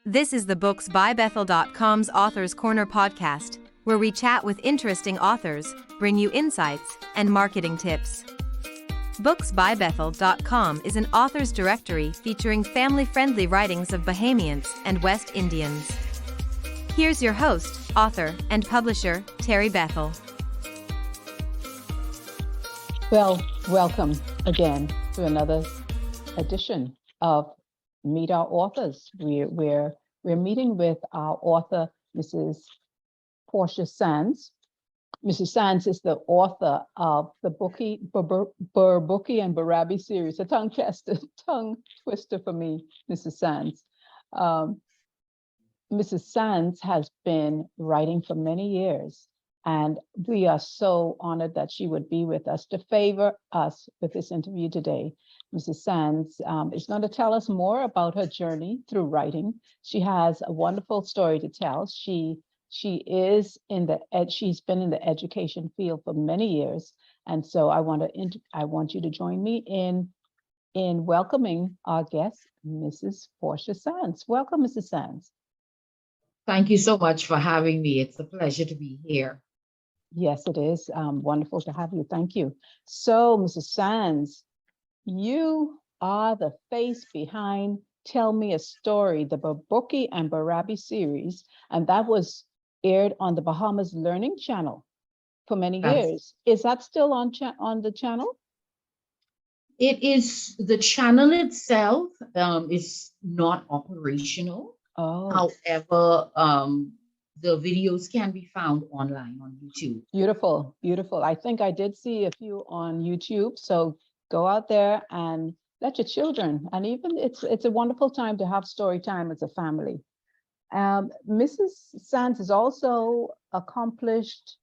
This is the booksbybethel.com's Authors Corner podcast, where we chat with interesting authors, bring you insights, and marketing tips. Booksbybethel.com is an author's directory featuring family-friendly writings of Bahamians and West Indians. Here's your host, author, and publisher, Terry Bethel. Well, welcome again to another edition of Meet Our Authors. We're meeting with our author, Mrs. Portia Sands. Mrs. Sands is the author of the Bookie and Barabi series, a tongue twister for me, Mrs. Sands. Mrs. Sands has been writing for many years, and we are so honored that she would be with us to favor us with this interview today. Mrs. Sands is going to tell us more about her journey through writing. She has a wonderful story to tell. She's been in the education field for many years, and so I want you to join me in welcoming our guest, Mrs. Portia Sands. Welcome, Mrs. Sands. Thank you so much for having me. It's a pleasure to be here. Yes, it is wonderful to have you. Thank you. So, Mrs. Sands, you are the face behind Tell Me a Story, the Bookie and Barabi series, and that was aired on the Bahamas Learning Channel for many years. Is that still on the channel? It is. The channel itself is not operational. Oh. However, the videos can be found online on YouTube. Beautiful, beautiful. I think I did see a few on YouTube. So go out there and let your children, and even it's a wonderful time to have story time as a family. Mrs. Sands is also accomplished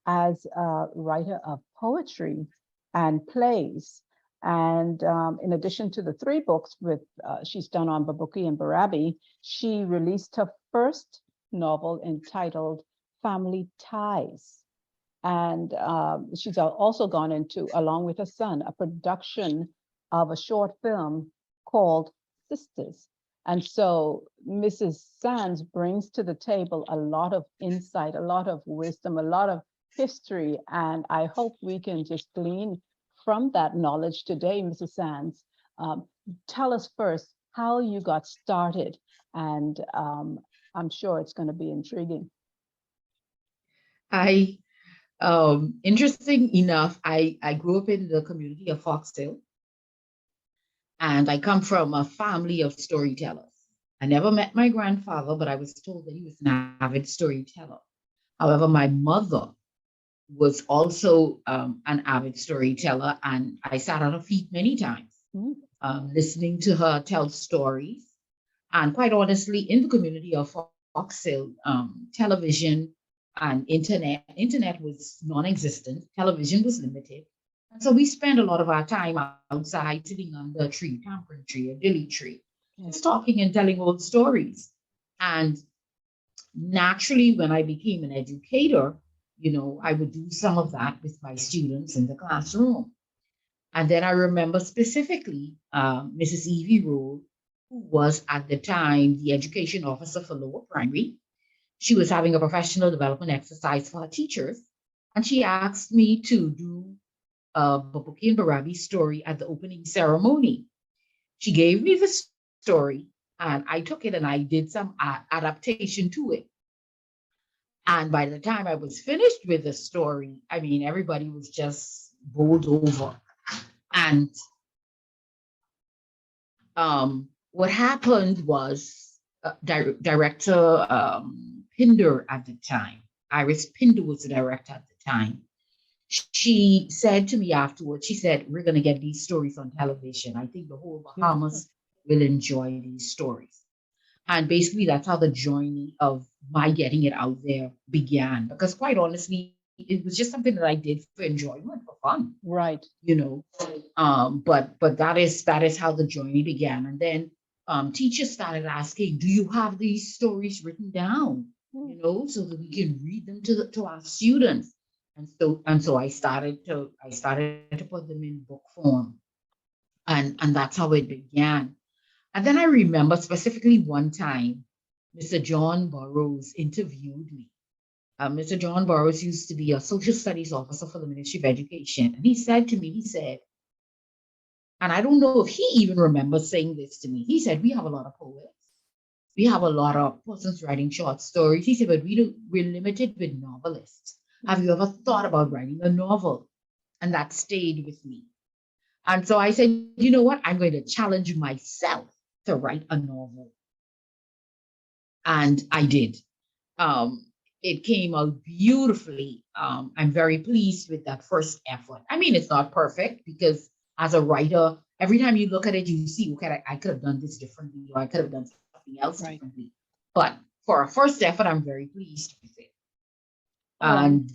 as a writer of poetry and plays. And in addition to the 3 books she's done on Babuki and Barabi, she released her first novel entitled Family Ties. And she's also gone into, along with her son, a production of a short film called Sisters. And so Mrs. Sands brings to the table a lot of insight, a lot of wisdom, a lot of history. And I hope we can just glean from that knowledge today, Mrs. Sands. Tell us first how you got started, and I'm sure it's going to be intriguing. Interesting enough, I grew up in the community of Fox Hill, and I come from a family of storytellers. I never met my grandfather, but I was told that he was an avid storyteller. However, my mother was also an avid storyteller, and I sat at her feet many times, listening to her tell stories. And quite honestly, in the community of Fox Hill, television and internet was non-existent. Television was limited. And so we spent a lot of our time outside, sitting under a tree, tamarind tree, a dilly tree, just talking and telling old stories. And naturally, when I became an educator, I would do some of that with my students in the classroom. And then I remember specifically Mrs. Evie Rowe, who was at the time the education officer for lower primary. She was having a professional development exercise for her teachers, and she asked me to do a Babuki and Barabi story at the opening ceremony. She gave me the story, and I took it and I did some adaptation to it. And by the time I was finished with the story, I mean, everybody was just bowled over. And what happened was Director Pinder at the time, Iris Pinder was the director at the time. She said to me afterwards, she said, "We're going to get these stories on television. I think the whole Bahamas will enjoy these stories." And basically, that's how the journey of my getting it out there began. Because quite honestly, it was just something that I did for enjoyment, for fun. Right. But that is how the journey began. And then teachers started asking, "Do you have these stories written down? So that we can read them to our students." And so I started to put them in book form, and that's how it began. And then I remember specifically one time Mr. John Burroughs interviewed me. Mr. John Burroughs used to be a social studies officer for the Ministry of Education. And he said to me, he said, and I don't know if he even remembers saying this to me. He said, we have a lot of poets. We have a lot of persons writing short stories. He said, but we're limited with novelists. Have you ever thought about writing a novel? And that stayed with me. And so I said, you know what? I'm going to challenge myself to write a novel. And I did. It came out beautifully. I'm very pleased with that first effort. I mean, it's not perfect because as a writer, every time you look at it, you see, okay, I could have done this differently, or I could have done something else differently. But for a first effort, I'm very pleased with it. And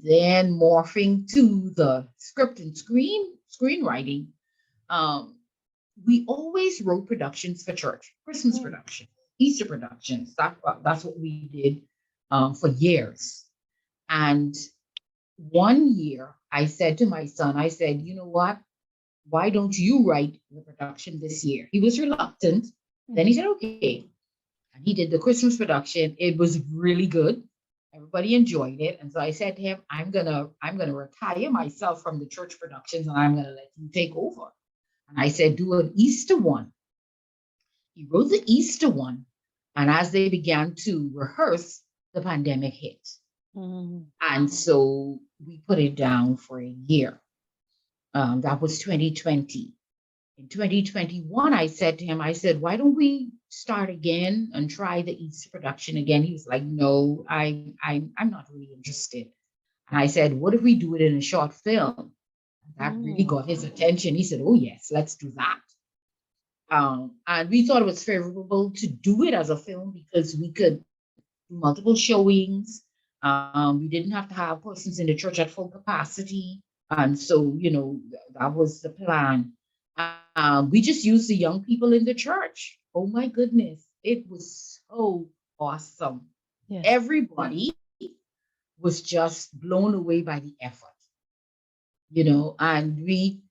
then morphing to the script and screenwriting, we always wrote productions for church, Christmas productions, Easter productions. That's what we did for years. And one year I said to my son, I said, you know what? Why don't you write the production this year? He was reluctant. Then he said, okay. And he did the Christmas production. It was really good. Everybody enjoyed it. And so I said to him, I'm gonna retire myself from the church productions and I'm gonna let you take over. And I said, do an Easter one. He wrote the Easter one. And as they began to rehearse, the pandemic hit. And so we put it down for a year. That was 2020. In 2021, I said to him, I said, why don't we start again and try the Easter production again? He was like, no, I'm not really interested. And I said, what if we do it in a short film? That really got his attention. He said, oh, yes, let's do that. And we thought it was favorable to do it as a film because we could do multiple showings. We didn't have to have persons in the church at full capacity. And so, that was the plan. We just used the young people in the church. Oh, my goodness. It was so awesome. Yes. Everybody was just blown away by the effort. And we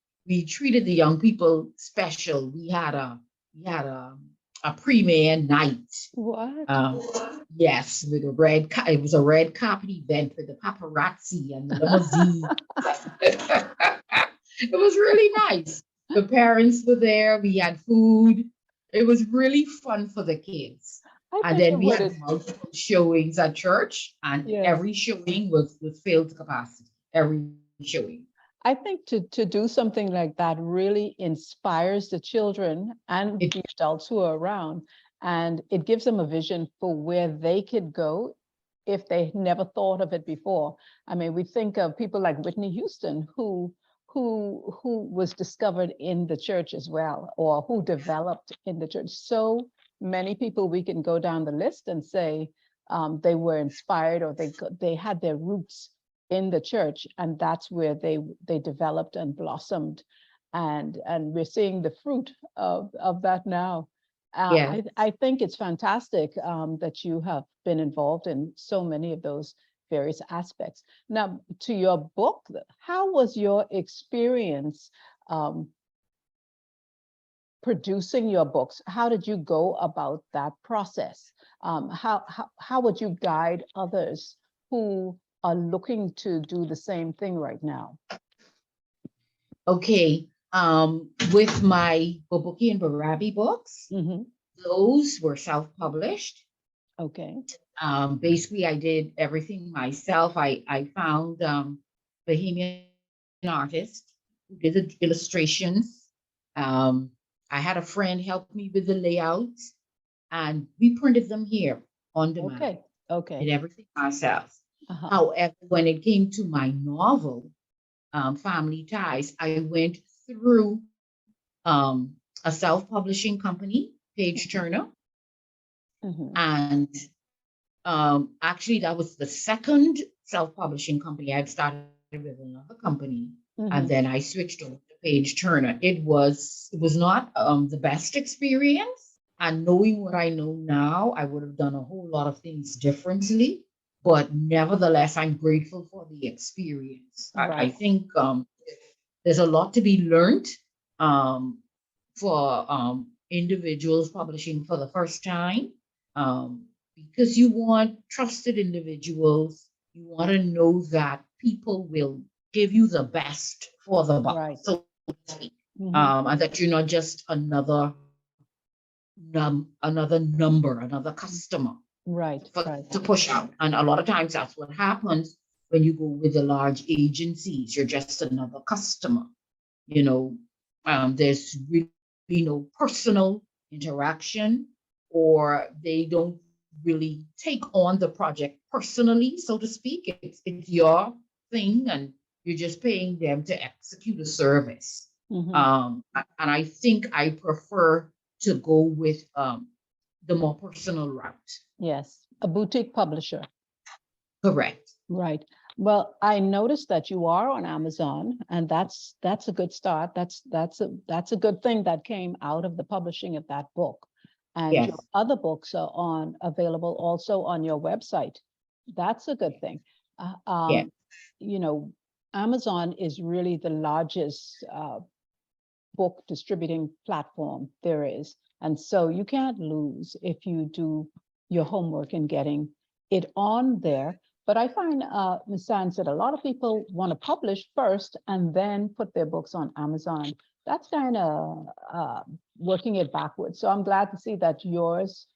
treated the young people special. We had a premiere night. What? Yes, with it was a red carpet event with the paparazzi and the limousine. It was really nice. The parents were there. We had food. It was really fun for the kids. And then we had multiple showings at church, and every showing was filled to capacity. Every showing. I think to do something like that really inspires the children and the adults who are around, and it gives them a vision for where they could go if they never thought of it before. I mean, we think of people like Whitney Houston, who was discovered in the church as well, or who developed in the church. So many people we can go down the list and say they were inspired, or they had their roots in the church, and that's where they developed and blossomed, and we're seeing the fruit of that now. I think it's fantastic that you have been involved in so many of those various aspects. Now, to your book, how was your experience producing your books? How did you go about that process? How would you guide others who are looking to do the same thing right now? Okay, with my Boboki and Barabi books, those were self-published. Okay. Basically, I did everything myself. I found Bahamian artist who did the illustrations. I had a friend help me with the layout, and we printed them here on demand. Okay. Did everything ourselves. However, when it came to my novel, Family Ties, I went through a self-publishing company, Page Turner, and actually that was the second self-publishing company. I had started with another company, and then I switched over to Page Turner. It was not the best experience, and knowing what I know now, I would have done a whole lot of things differently. But nevertheless, I'm grateful for the experience. Right. I think there's a lot to be learned for individuals publishing for the first time, because you want trusted individuals. You want to know that people will give you the best for the buck, Right. so to speak, Mhm. and that you're not just another number, another customer Right. Right. to push out. And a lot of times that's what happens when you go with the large agencies. You're just another customer. You know, there's really no personal interaction, or they don't really take on the project personally, so to speak. It's your thing, and you're just paying them to execute a service. Mhm. And I think I prefer to go with the more personal route. Yes, a boutique publisher. Correct. Right. Well, I noticed that you are on Amazon, and that's a good start. That's a good thing that came out of the publishing of that book. And your Yes. other books are available also on your website. That's a good thing. Uh, Yes. um, you know, Amazon is really the largest book distributing platform there is. And so you can't lose if you do your homework in getting it on there. But I find, Ms. Sands, that a lot of people want to publish first and then put their books on Amazon. That's kind of working it backwards. So I'm glad to see that yours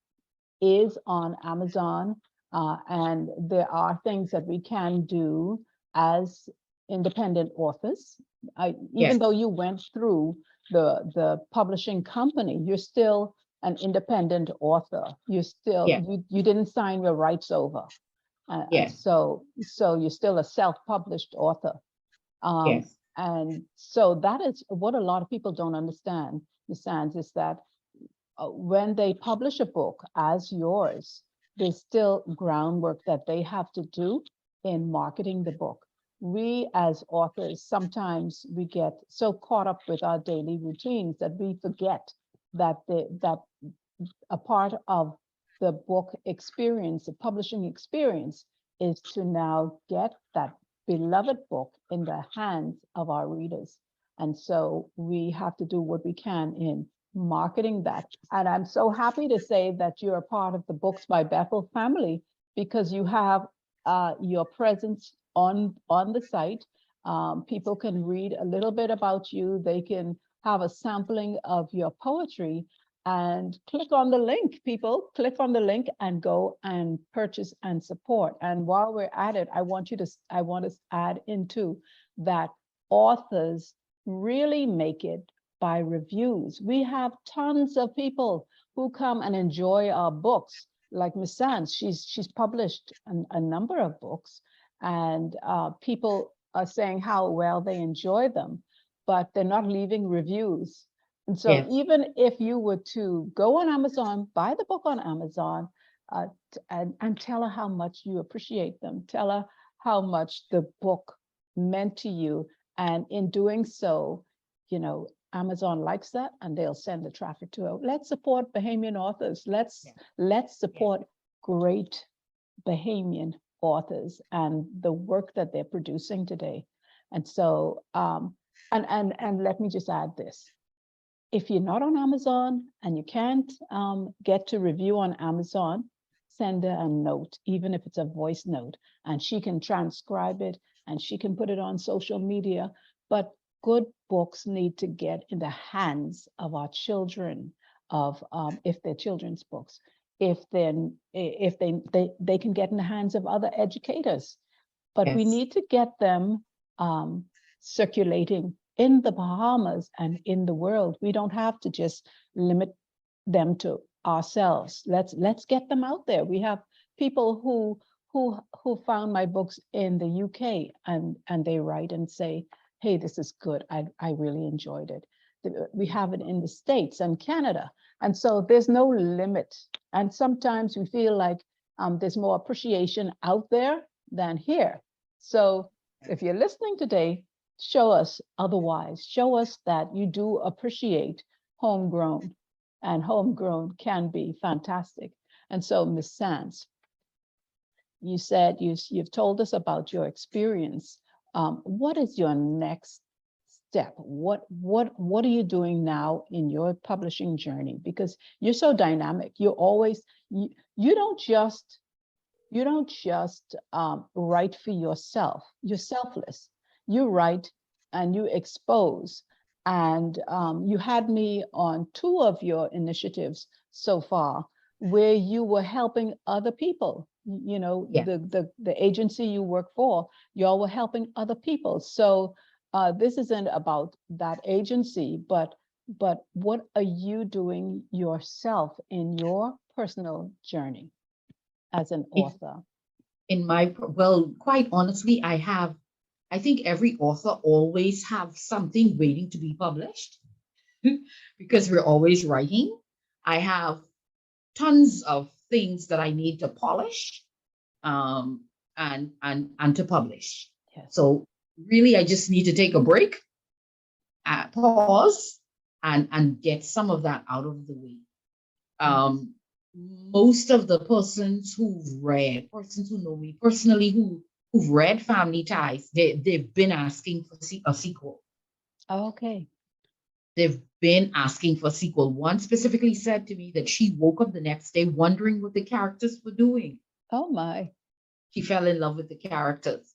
is on Amazon. And there are things that we can do as independent authors. Even Yes. though you went through the publishing company, you're still an independent author. You're still, Yes. you didn't sign your rights over. Yes. So you're still a self-published author. Yes. And so that is what a lot of people don't understand, Ms. Sands, is that when they publish a book as yours, there's still groundwork that they have to do in marketing the book. We as authors, sometimes we get so caught up with our daily routines that we forget that that a part of the book experience, the publishing experience, is to now get that beloved book in the hands of our readers. And so we have to do what we can in marketing that. And I'm so happy to say that you're a part of the Books by Bethel family, because you have your presence on the site. People can read a little bit about you. They can have a sampling of your poetry, and click on the link, people. Click on the link and go and purchase and support. And while we're at it, I want to add into that authors really make it by reviews. We have tons of people who come and enjoy our books, like Miss Sands. She's published a number of books, and people are saying how well they enjoy them, but they're not leaving reviews. And so Yes. even if you were to go on Amazon, buy the book on Amazon, and tell her how much you appreciate them, tell her how much the book meant to you. And in doing so, Amazon likes that, and they'll send the traffic to her. Let's support Bahamian authors. Let's support great Bahamian authors and the work that they're producing today. And so, and let me just add this. If you're not on Amazon and you can't get to review on Amazon, send her a note, even if it's a voice note, and she can transcribe it and she can put it on social media. But good books need to get in the hands of our children, of if they're children's books, if they can get in the hands of other educators. But we Yes. need to get them circulating in the Bahamas and in the world. We don't have to just limit them to ourselves. Let's get them out there. We have people who found my books in the UK, and they write and say, hey, this is good. I really enjoyed it. We have it in the States and Canada. And so there's no limit. And sometimes we feel like there's more appreciation out there than here. So if you're listening today, show us otherwise. Show us that you do appreciate homegrown, and homegrown can be fantastic. And so, Ms. Sands, you said you've told us about your experience. What is your next step? What are you doing now in your publishing journey? Because you're so dynamic. You're always, you don't just write for yourself. You're selfless. You write and you expose. And you had me on 2 of your initiatives so far where you were helping other people. You know, Yeah. the agency you work for, y'all were helping other people. So this isn't about that agency, but what are you doing yourself in your personal journey as an author? Well, quite honestly, I think every author always have something waiting to be published because we're always writing. I have tons of things that I need to polish, and to publish. Yes. So really, I just need to take a break, pause, and get some of that out of the way. Most of the persons who know me personally, who've read Family Ties, they've been asking for a sequel. Okay. They've been asking for a sequel. One specifically said to me that she woke up the next day wondering what the characters were doing. Oh my. She fell in love with the characters.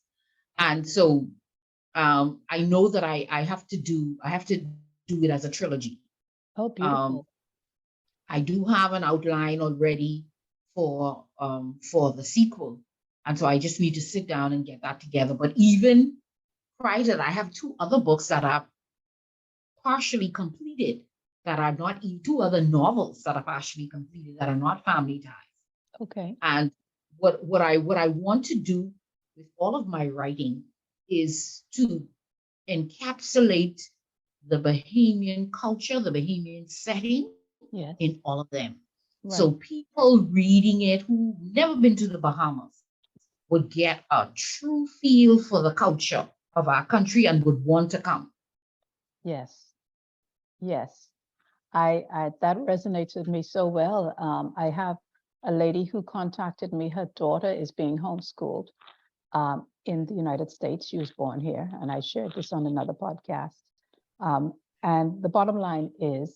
And so I know that I have to do it as a trilogy. Oh, beautiful. I do have an outline already for the sequel. And so I just need to sit down and get that together. But even prior to that, I have 2 other books that are partially completed, that are not 2 other novels that are partially completed, that are not Family Ties. Okay. And what I want to do with all of my writing is to encapsulate the Bahamian culture, the Bahamian setting, Yes. in all of them. Right. So people reading it who've never been to the Bahamas would get a true feel for the culture of our country and would want to come. Yes. Yes. I that resonates with me so well. I have a lady who contacted me. Her daughter is being homeschooled in the United States. She was born here, and I shared this on another podcast. And the bottom line is,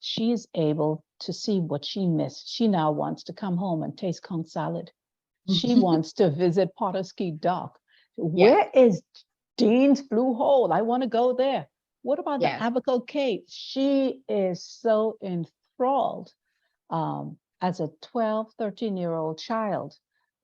she is able to see what she missed. She now wants to come home and taste conch salad. She wants to visit Potter's Key Dock. Where is Dean's Blue Hole? I want to go there. What about the Abaco Cave? She is so enthralled as a 12, 13-year-old child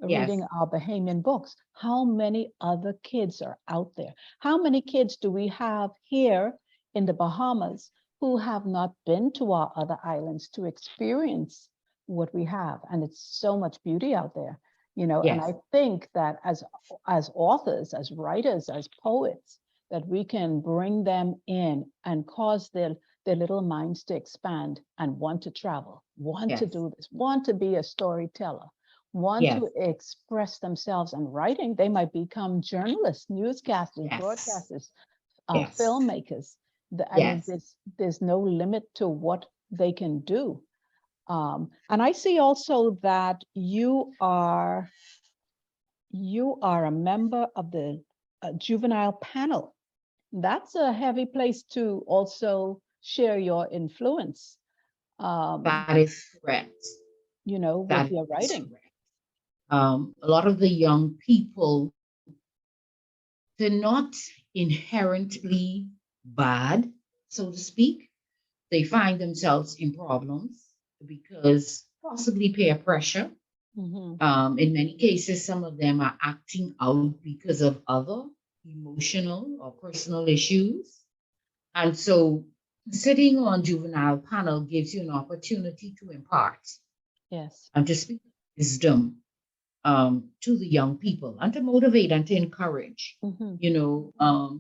reading our Bahamian books. How many other kids are out there? How many kids do we have here in the Bahamas who have not been to our other islands to experience what we have? And it's so much beauty out there, you know. And I think that as authors, as writers, as poets, that we can bring them in and cause their little minds to expand and want to travel, want to do this, want to be a storyteller, want to express themselves in writing. They might become journalists, newscasters, broadcasters, filmmakers. I mean, there's no limit to what they can do. And I see also that you are a member of the juvenile panel. That's a heavy place to also share your influence. That is correct. You know, with your writing. A lot of the young people, they're not inherently bad, so to speak. They find themselves in problems because possibly peer pressure. In many cases, some of them are acting out because of other emotional or personal issues. And so sitting on juvenile panel gives you an opportunity to impart and to speak wisdom to the young people and to motivate and to encourage, you know,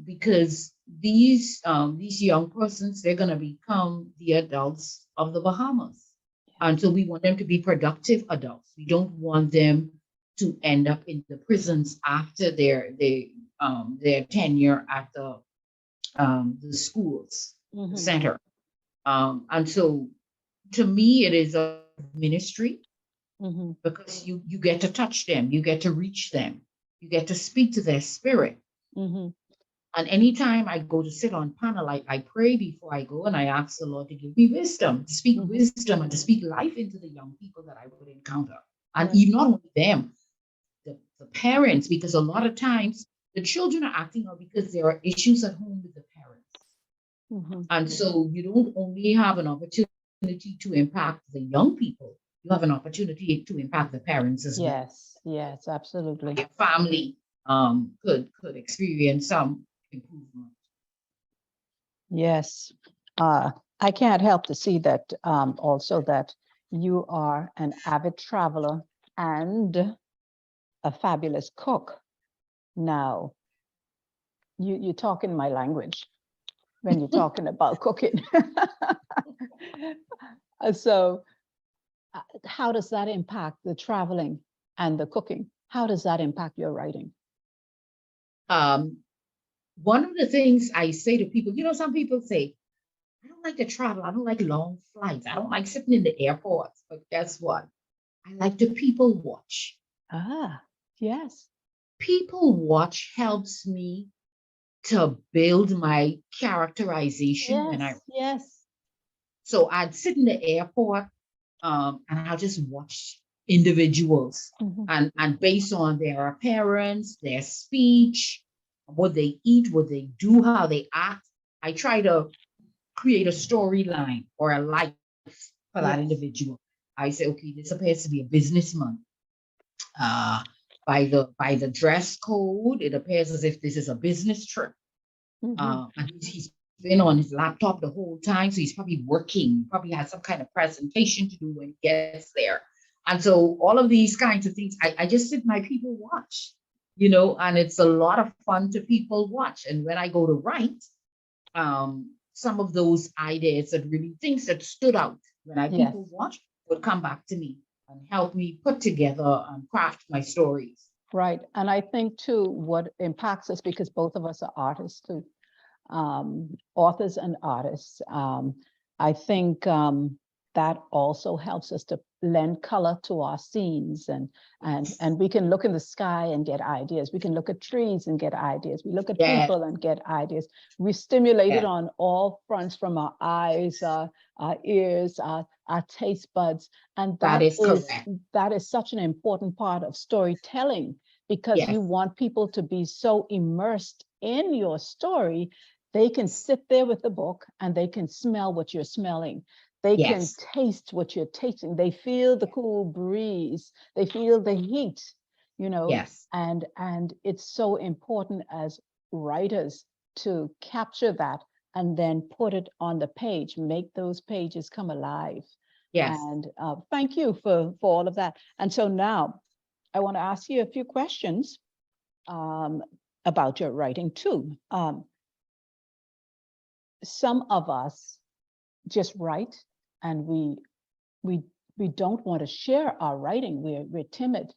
because these young persons, they're going to become the adults of the Bahamas. And so we want them to be productive adults. We don't want them to end up in the prisons after their tenure at the schools, the center. And so to me, it is a ministry because you get to touch them, you get to reach them, you get to speak to their spirit. And anytime I go to sit on panel, I pray before I go and I ask the Lord to give me wisdom, to speak wisdom and to speak life into the young people that I would encounter. And even not only them, the parents, because a lot of times the children are acting out because there are issues at home with the parents. And so you don't only have an opportunity to impact the young people, you have an opportunity to impact the parents as well. Yes, absolutely. Your family could experience some improvement. Yes. I can't help to see that also that you are an avid traveler and a fabulous cook. Now, you talk in my language when you're talking about cooking. So how does that impact the traveling and the cooking? How does that impact your writing? One of the things I say to people, some people say, I don't like to travel. I don't like long flights. I don't like sitting in the airports. But guess what? I like to people watch. Yes. People watch helps me to build my characterization. Yes. So I'd sit in the airport and I'll just watch individuals and based on their appearance, their speech, what they eat, what they do, how they act, I try to create a storyline or a life for that individual. I say, okay, this appears to be a businessman. By the dress code, it appears as if this is a business trip. And he's been on his laptop the whole time, so he's probably working, probably has some kind of presentation to do when he gets there. And so all of these kinds of things, I just sit my people watch, and it's a lot of fun to people watch. And when I go to write, some of those ideas and really things that stood out when I people watch would come back to me and help me put together and craft my stories. Right. And I think too, what impacts us, because both of us are artists too, authors and artists, I think that also helps us to lend color to our scenes, and we can look in the sky and get ideas. We can look at trees and get ideas. We look at people and get ideas. We're stimulated on all fronts, from our eyes, our ears, our taste buds, and that is such an important part of storytelling, because you want people to be so immersed in your story. They can sit there with the book and they can smell what you're smelling. They can taste what you're tasting. They feel the cool breeze. They feel the heat, and it's so important as writers to capture that and then put it on the page, make those pages come alive. And thank you for all of that. And so now I want to ask you a few questions about your writing too. Some of us just write, and we don't want to share our writing. We're timid.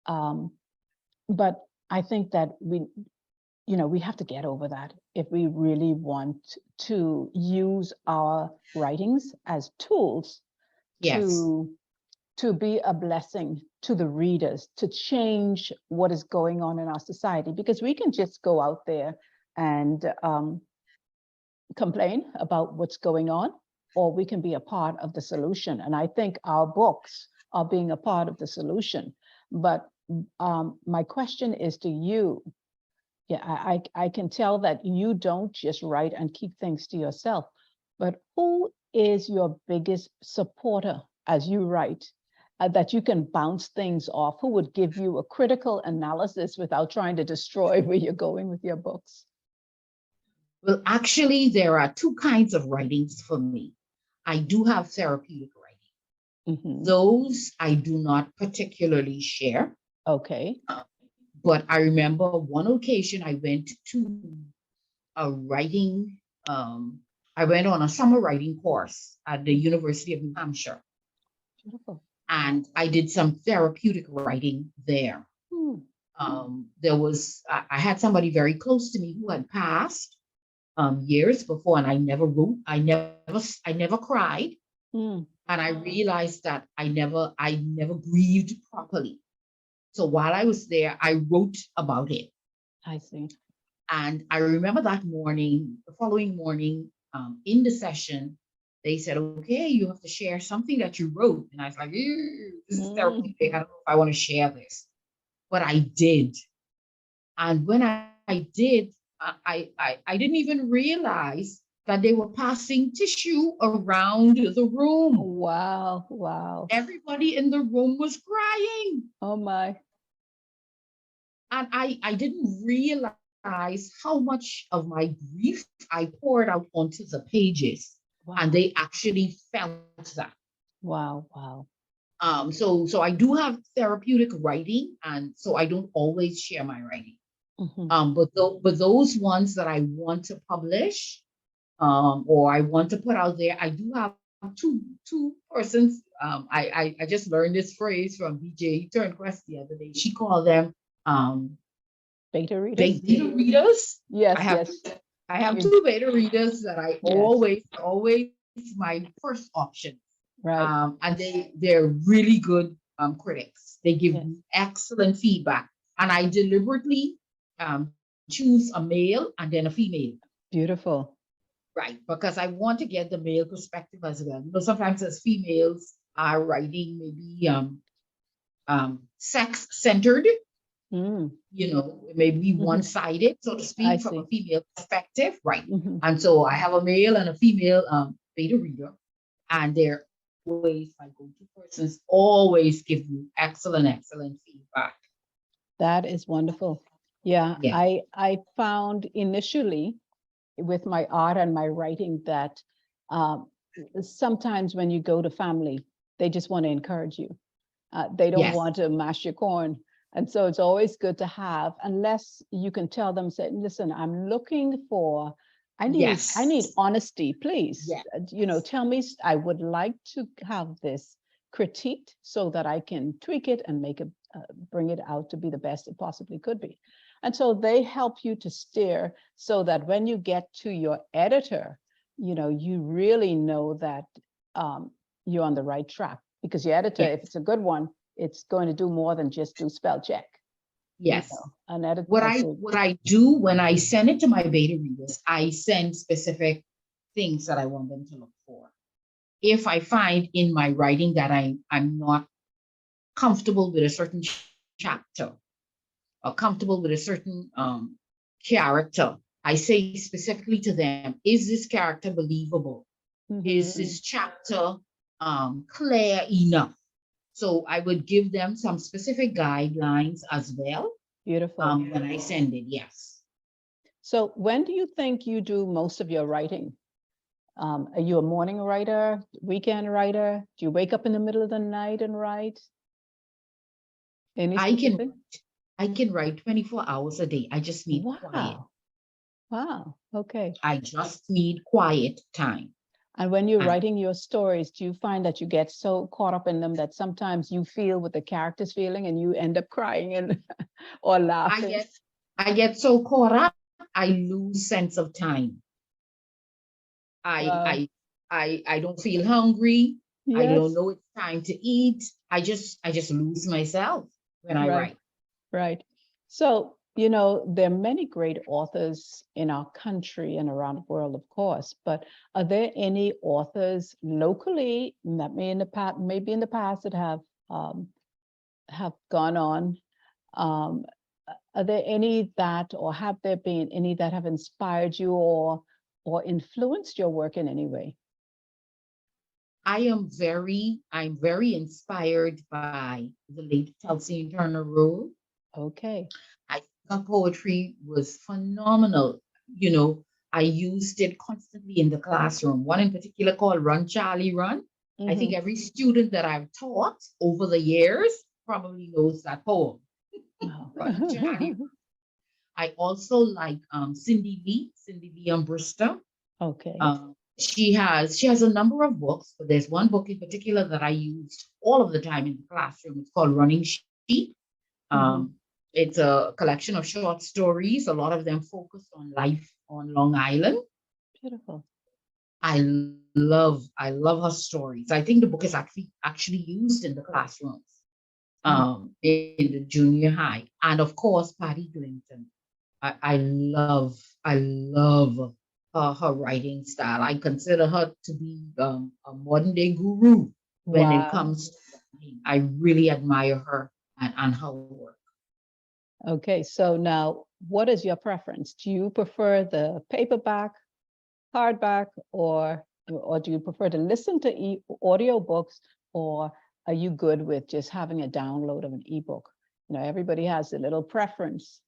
But I think that we have to get over that if we really want to use our writings as tools to be a blessing to the readers, to change what is going on in our society, because we can just go out there and complain about what's going on, or we can be a part of the solution. And I think our books are being a part of the solution. But my question is to you. I can tell that you don't just write and keep things to yourself, but who is your biggest supporter as you write, that you can bounce things off? Who would give you a critical analysis without trying to destroy where you're going with your books? Well, actually, there are two kinds of writings for me. I do have therapeutic writing. Those I do not particularly share. Okay. But I remember one occasion I went to a writing, I went on a summer writing course at the University of New Hampshire. Beautiful. And I did some therapeutic writing there. I had somebody very close to me who had passed years before, and I never wrote, I never cried. And I realized that I never grieved properly. So while I was there, I wrote about it. I see. And I remember that morning, the following morning, in the session, they said, okay, you have to share something that you wrote. And I was like, "Ew, this is therapeutic. I don't know if I want to share this." But I did. And when I did, I didn't even realize that they were passing tissue around the room. Wow, wow. Everybody in the room was crying. Oh my. And I didn't realize how much of my grief I poured out onto the pages. Wow. And they actually felt that. Wow, wow. So I do have therapeutic writing, and so I don't always share my writing. But those ones that I want to publish, or I want to put out there, I do have two persons. I just learned this phrase from BJ Turnquest the other day. She called them beta readers. Beta readers. Yes, I have two beta readers that I always my first option. Right. And they're really good critics. They give excellent feedback, and I deliberately choose a male and then a female. Beautiful. Right, because I want to get the male perspective as well. You know, sometimes as females are writing maybe sex-centered, you know, maybe one-sided, so to speak, from a female perspective. Right. And so I have a male and a female beta reader, and they're always, my go-to persons, always give me excellent feedback. That is wonderful. Yeah. I found initially with my art and my writing that sometimes when you go to family, they just want to encourage you. They don't want to mash your corn. And so it's always good to have, unless you can tell them, say, listen, I'm looking for, I need honesty, please. You know, tell me, I would like to have this critiqued so that I can tweak it and make it, bring it out to be the best it possibly could be. And so they help you to steer so that when you get to your editor, you know, you really know that you're on the right track, because your editor, if it's a good one, it's going to do more than just do spell check. Yes. You know, an editor. What I do when I send it to my beta readers, I send specific things that I want them to look for. If I find in my writing that I'm not comfortable with a certain chapter, or comfortable with a certain character, I say specifically to them, is this character believable? Is this chapter clear enough? So I would give them some specific guidelines as well. Beautiful. When I send it, yes. So when do you think you do most of your writing? Are you a morning writer, weekend writer? Do you wake up in the middle of the night and write? I can write 24 hours a day. I just need quiet. Wow. Okay. I just need quiet time. And when you're writing your stories, do you find that you get so caught up in them that sometimes you feel what the character's feeling and you end up crying and or laughing? I get so caught up, I lose sense of time. I don't feel hungry. I don't know it's time to eat. I just lose myself when I write. Right. So, you know, there are many great authors in our country and around the world, of course, but are there any authors locally that maybe in the past that have gone on? Are there any that, or have there been any that have inspired you or influenced your work in any way? I'm very inspired by the late Chelsea Turner Rowe. Okay. I think her poetry was phenomenal. You know, I used it constantly in the classroom. One in particular called Run, Charlie, Run. I think every student that I've taught over the years probably knows that poem. Run, Charlie. I also like Cindy Lee Brewster. Okay. She has a number of books, but there's one book in particular that I used all of the time in the classroom. It's called Running Sheep. It's a collection of short stories, a lot of them focused on life on Long Island. Beautiful. I love her stories. I think the book is actually used in the classrooms, in the junior high. And of course, Patty Clinton. I love her writing style. I consider her to be a modern day guru when it Wow. comes to writing. I really admire her and her work. Okay, so now what is your preference? Do you prefer the paperback, hardback, or do you prefer to listen to audiobooks, or are you good with just having a download of an ebook? You know, everybody has a little preference.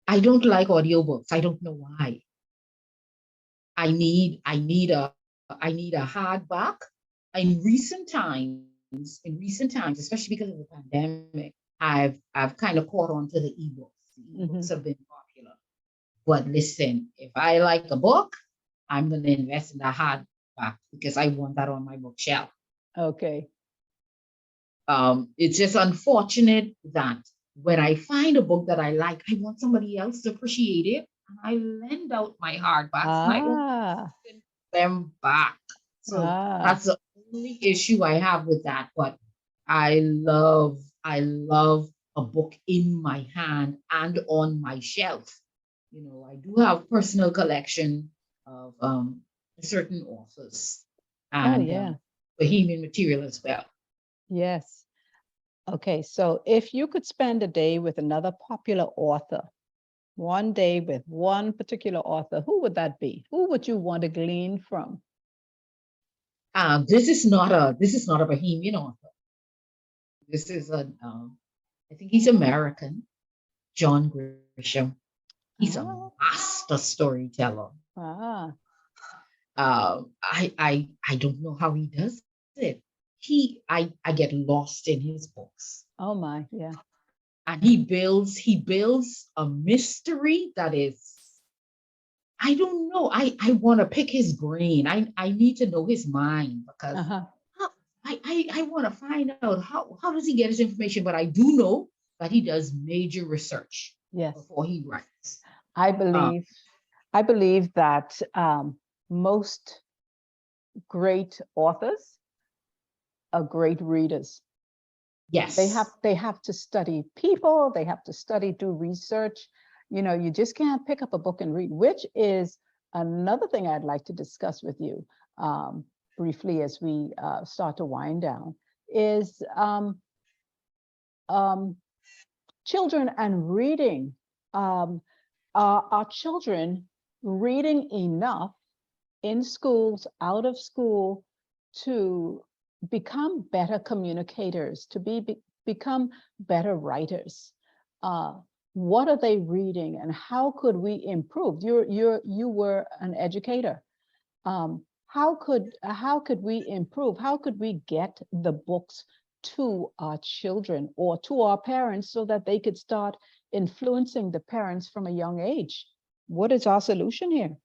I don't like audiobooks. I don't know why. I need a hardback. In recent times, especially because of the pandemic, I've kind of caught on to the ebooks. The Mhm. ebooks have been popular. But listen, if I like a book, I'm going to invest in the hardback because I want that on my bookshelf. Okay. It's just unfortunate that when I find a book that I like, I want somebody else to appreciate it. And I lend out my hardbacks and I don't Ah, send them back. So ah, that's the only issue I have with that. But I love a book in my hand and on my shelf. You know, I do have personal collection of certain authors oh and yeah, Bahamian material as well. yes. Okay, so if you could spend a day with another popular author, one day with one particular author, who would that be? Who would you want to glean from? This is not a Bahamian author. This is I think he's American, John Grisham. He's a Ah, master storyteller. ah, I don't know how he does it. I get lost in his books, oh my, yeah. and he builds a mystery that is, I don't know. I want to pick his brain. I need to know his mind because Uh-huh. how, I want to find out how does he get his information. But I do know that he does major research Yes. before he writes. I Um, believe, I believe that most great authors are great readers. yes. They have to study people, they have to study, do research. You know, you just can't pick up a book and read, which is another thing I'd like to discuss with you briefly as we start to wind down, is um, children and reading. Are children reading enough in schools, out of school, to become better communicators, to become better writers? Uh, what are they reading, and how could we improve? You were an educator. How could we improve? How could we get the books to our children or to our parents so that they could start influencing the parents from a young age? What is our solution here?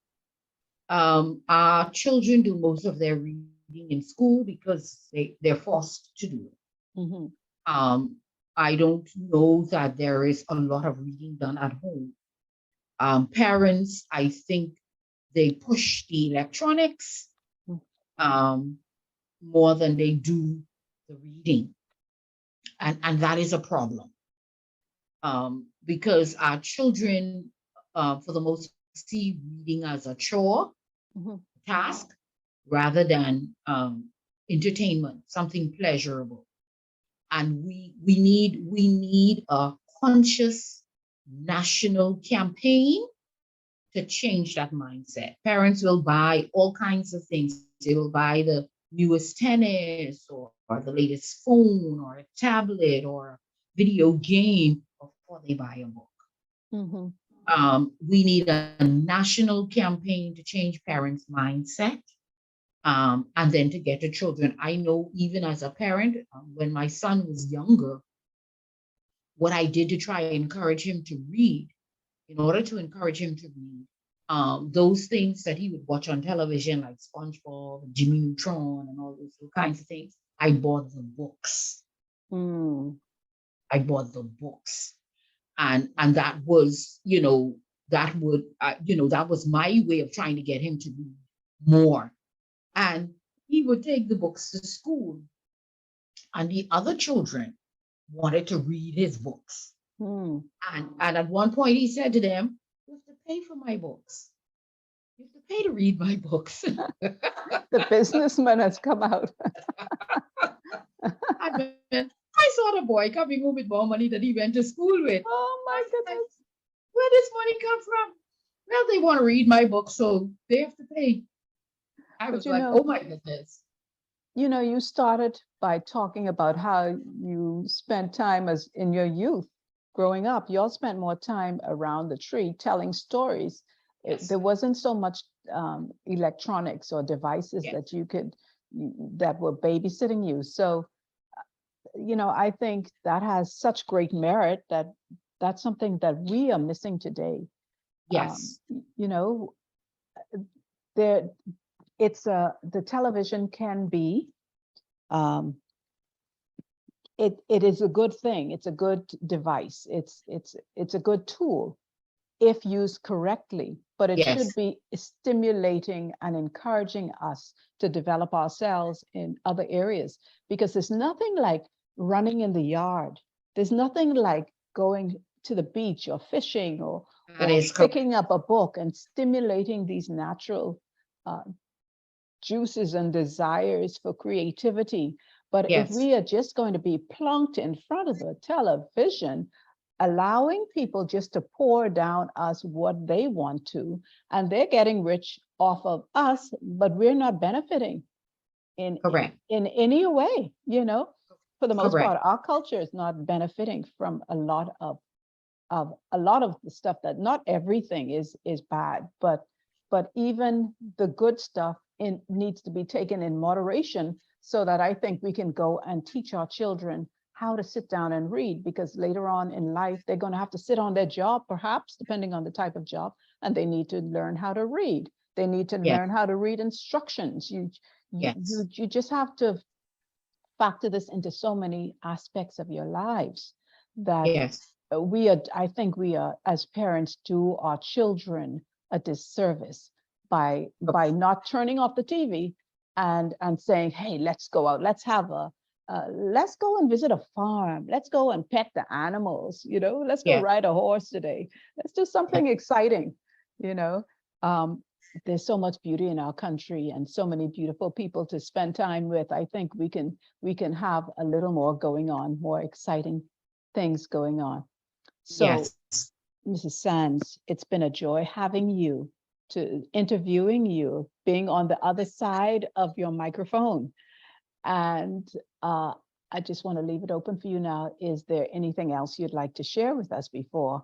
Our children do most of their reading in school because they're forced to do it. Mhm. Um, I don't know that there is a lot of reading done at home. Parents, I think they push the electronics Mm. um, more than they do the reading. And that is a problem because our children, for the most, see reading as a chore, Mhm. task, rather than entertainment, something pleasurable. And we need a conscious national campaign to change that mindset. Parents will buy all kinds of things. They will buy the newest tennis or the latest phone or a tablet or a video game before they buy a book. Mhm. We need a national campaign to change parents' mindset and then to get to children. I know even as a parent, when my son was younger, what I did to try and encourage him to read, in order to encourage him to read, those things that he would watch on television, like SpongeBob, Jimmy Neutron, and all those kinds of things, I bought the books. Mm. I bought the books, and that was, you know, that would, that was my way of trying to get him to read more. And he would take the books to school, and the other children wanted to read his books. Mm. And at one point, he said to them, pay for my books. You have to pay to read my books. The businessman has come out. I saw the boy coming home with more money than he went to school with. Oh my goodness. Where does money come from? Well, they want to read my book, so they have to pay. I was like, oh my goodness. You started by talking about how you spent time as in your youth growing up. You all spent more time around the tree telling stories. Yes. There wasn't so much electronics or devices that that were babysitting you. So, I think that has such great merit that that's something that we are missing today. Yes. There, the television can be, it is a good thing. It's a good device. It's a good tool if used correctly, but it should be stimulating and encouraging us to develop ourselves in other areas, because there's nothing like running in the yard. There's nothing like going to the beach or fishing or picking up a book and stimulating these natural juices and desires for creativity. But if we are just going to be plunked in front of the television, allowing people just to pour down us what they want to, and they're getting rich off of us, but we're not benefiting in any way, for the most part, our culture is not benefiting from a lot of the stuff. That not everything is bad, but even the good stuff needs to be taken in moderation, so that I think we can go and teach our children how to sit down and read, because later on in life, they're going to have to sit on their job, perhaps, depending on the type of job, and they need to learn how to read. They need to learn how to read instructions. You just have to factor this into so many aspects of your lives that I think we are, as parents, do our children a disservice by not turning off the TV and saying, hey, let's go out, let's go and visit a farm, let's go and pet the animals, let's go ride a horse today, let's do something exciting. There's so much beauty in our country and so many beautiful people to spend time with. I think we can have a little more going on, more exciting things going on. So, Mrs. Sands, it's been a joy having you, interviewing you, being on the other side of your microphone. And I just want to leave it open for you now. Is there anything else you'd like to share with us before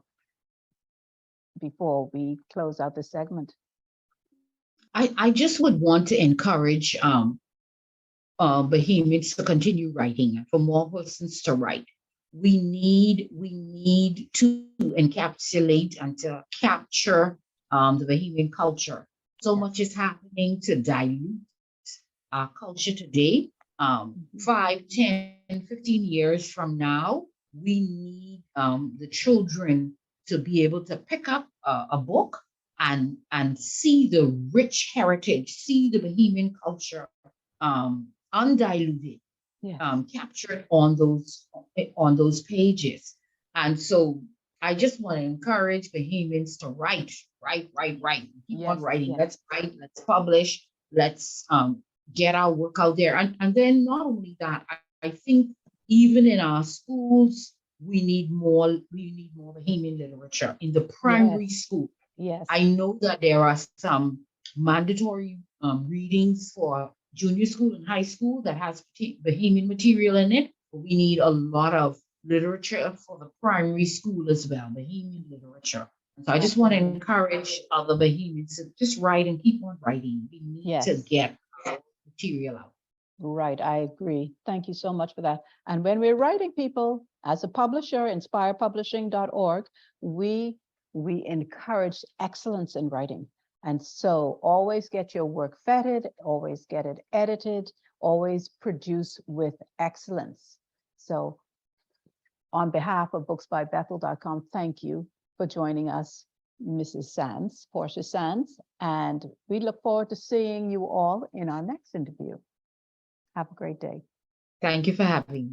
we close out the segment? I just would want to encourage Bahamians to continue writing, for more persons to write. We need to encapsulate and to capture the Bahamian culture. So much is happening to dilute our culture today. 5, 10, 15 years from now, we need the children to be able to pick up a book and see the rich heritage, see the Bahamian culture undiluted, captured on those pages. And so I just want to encourage Bahamians to write. Keep on writing. Let's write, let's publish, let's get our work out there. And then not only that, I think even in our schools, we need more Bahamian literature in the primary school. Yes. I know that there are some mandatory readings for junior school and high school that has Bahamian material in it, but we need a lot of literature for the primary school as well, Bahamian literature. And so I just want to encourage other Bahamians to just write and keep on writing. We need to get material out. Right, I agree. Thank you so much for that. And when we're writing, people, as a publisher, inspirepublishing.org, we encourage excellence in writing. And so always get your work vetted, always get it edited, always produce with excellence. So on behalf of booksbybethel.com, thank you for joining us, Mrs. Sands, Portia Sands, and we look forward to seeing you all in our next interview. Have a great day. Thank you for having me.